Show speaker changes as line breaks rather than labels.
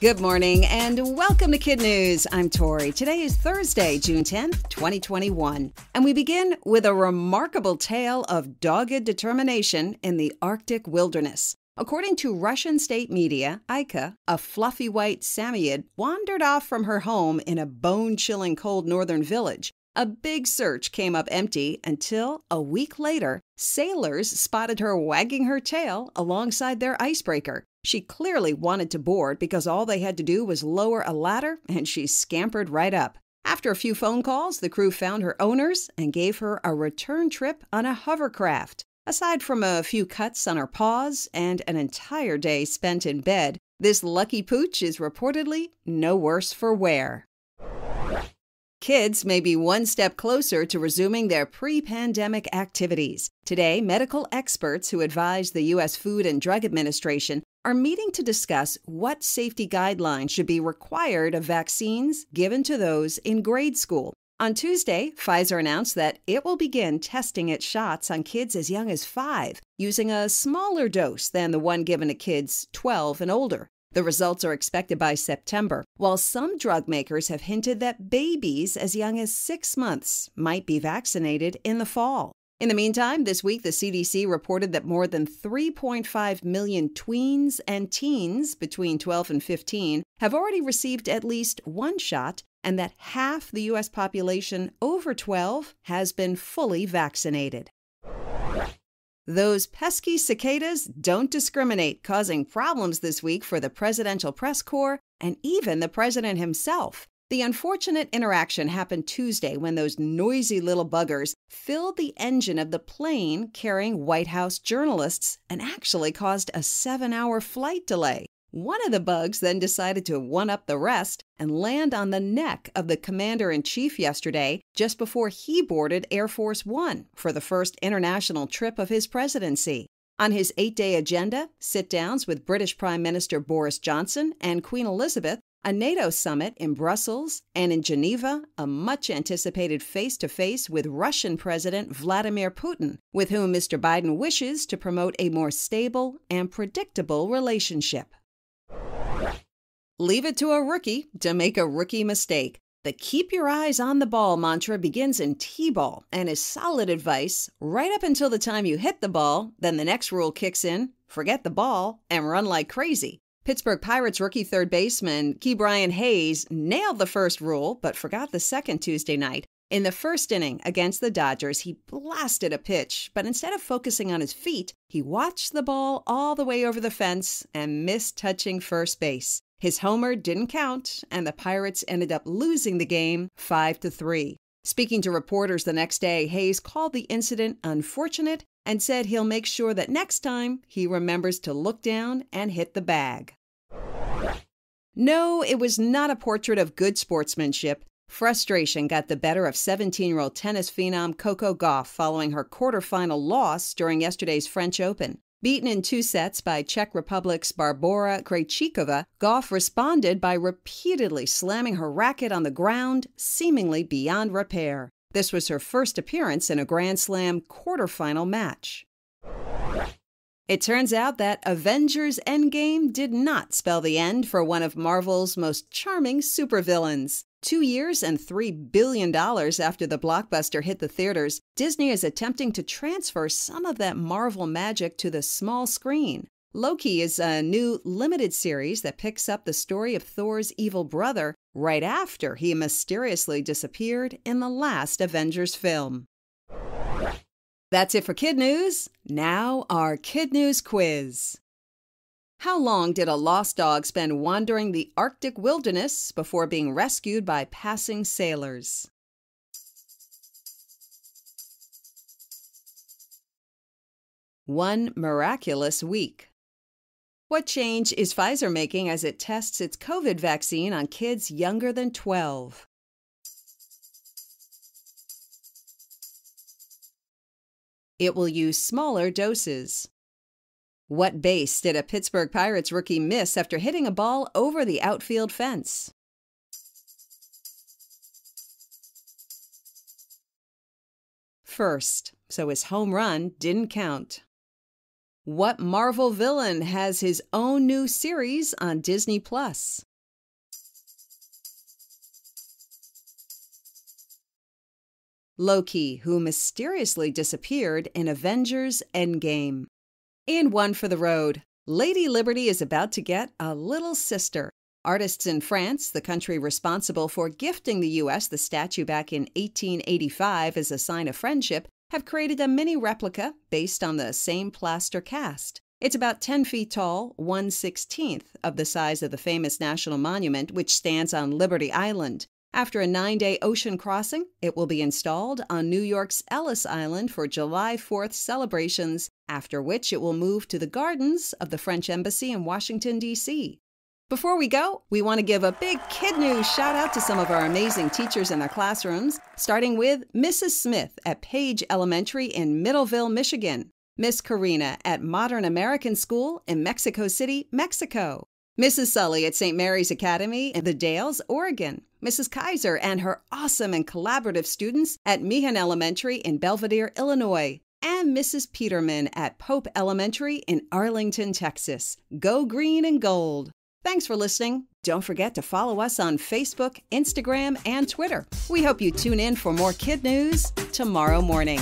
Good morning and welcome to KidNuz. I'm Tori. Today is Thursday, June 10th, 2021. And we begin with a remarkable tale of dogged determination in the Arctic wilderness. According to Russian state media, Aika, a fluffy white Samoyed, wandered off from her home in a bone-chilling cold northern village. A big search came up empty until, a week later, sailors spotted her wagging her tail alongside their icebreaker. She clearly wanted to board because all they had to do was lower a ladder and she scampered right up. After a few phone calls, the crew found her owners and gave her a return trip on a hovercraft. Aside from a few cuts on her paws and an entire day spent in bed, this lucky pooch is reportedly no worse for wear. Kids may be one step closer to resuming their pre-pandemic activities. Today, medical experts who advise the U.S. Food and Drug Administration are meeting to discuss what safety guidelines should be required of vaccines given to those in grade school. On Tuesday, Pfizer announced that it will begin testing its shots on kids as young as 5, using a smaller dose than the one given to kids 12 and older. The results are expected by September, while some drug makers have hinted that babies as young as 6 months might be vaccinated in the fall. In the meantime, this week the CDC reported that more than 3.5 million tweens and teens between 12 and 15 have already received at least one shot, and that half the U.S. population over 12 has been fully vaccinated. Those pesky cicadas don't discriminate, causing problems this week for the presidential press corps and even the president himself. The unfortunate interaction happened Tuesday when those noisy little buggers filled the engine of the plane carrying White House journalists and actually caused a 7-hour flight delay. One of the bugs then decided to one-up the rest and land on the neck of the commander-in-chief yesterday, just before he boarded Air Force One for the first international trip of his presidency. On his 8-day agenda, sit-downs with British Prime Minister Boris Johnson and Queen Elizabeth, a NATO summit in Brussels, and in Geneva, a much-anticipated face-to-face with Russian President Vladimir Putin, with whom Mr. Biden wishes to promote a more stable and predictable relationship. Leave it to a rookie to make a rookie mistake. The keep your eyes on the ball mantra begins in T-ball and is solid advice right up until the time you hit the ball. Then the next rule kicks in, forget the ball and run like crazy. Pittsburgh Pirates rookie third baseman Ke'Bryan Hayes nailed the first rule but forgot the second Tuesday night. In the first inning against the Dodgers, he blasted a pitch, but instead of focusing on his feet, he watched the ball all the way over the fence and missed touching first base. His homer didn't count, and the Pirates ended up losing the game 5-3. Speaking to reporters the next day, Hayes called the incident unfortunate and said he'll make sure that next time he remembers to look down and hit the bag. No, it was not a portrait of good sportsmanship. Frustration got the better of 17-year-old tennis phenom Coco Gauff following her quarterfinal loss during yesterday's French Open. Beaten in 2 sets by Czech Republic's Barbora Krejcikova, Gauff responded by repeatedly slamming her racket on the ground, seemingly beyond repair. This was her first appearance in a Grand Slam quarterfinal match. It turns out that Avengers Endgame did not spell the end for one of Marvel's most charming supervillains. 2 years and $3 billion after the blockbuster hit the theaters, Disney is attempting to transfer some of that Marvel magic to the small screen. Loki is a new limited series that picks up the story of Thor's evil brother right after he mysteriously disappeared in the last Avengers film. That's it for KidNuz. Now our KidNuz quiz. How long did a lost dog spend wandering the Arctic wilderness before being rescued by passing sailors? One miraculous week. What change is Pfizer making as it tests its COVID vaccine on kids younger than 12? It will use smaller doses. What base did a Pittsburgh Pirates rookie miss after hitting a ball over the outfield fence? First, so his home run didn't count. What Marvel villain has his own new series on Disney Plus? Loki, who mysteriously disappeared in Avengers Endgame. And one for the road. Lady Liberty is about to get a little sister. Artists in France, the country responsible for gifting the U.S. the statue back in 1885 as a sign of friendship, have created a mini replica based on the same plaster cast. It's about 10 feet tall, 1/16 of the size of the famous national monument, which stands on Liberty Island. After a 9-day ocean crossing, it will be installed on New York's Ellis Island for July 4th celebrations, after which it will move to the gardens of the French Embassy in Washington, D.C. Before we go, we want to give a big KidNuz shout out to some of our amazing teachers in their classrooms, starting with Mrs. Smith at Page Elementary in Middleville, Michigan, Miss Karina at Modern American School in Mexico City, Mexico, Mrs. Sully at St. Mary's Academy in the Dalles, Oregon, Mrs. Kaiser and her awesome and collaborative students at Meehan Elementary in Belvedere, Illinois, and Mrs. Peterman at Pope Elementary in Arlington, Texas. Go green and gold! Thanks for listening. Don't forget to follow us on Facebook, Instagram, and Twitter. We hope you tune in for more KidNuz tomorrow morning.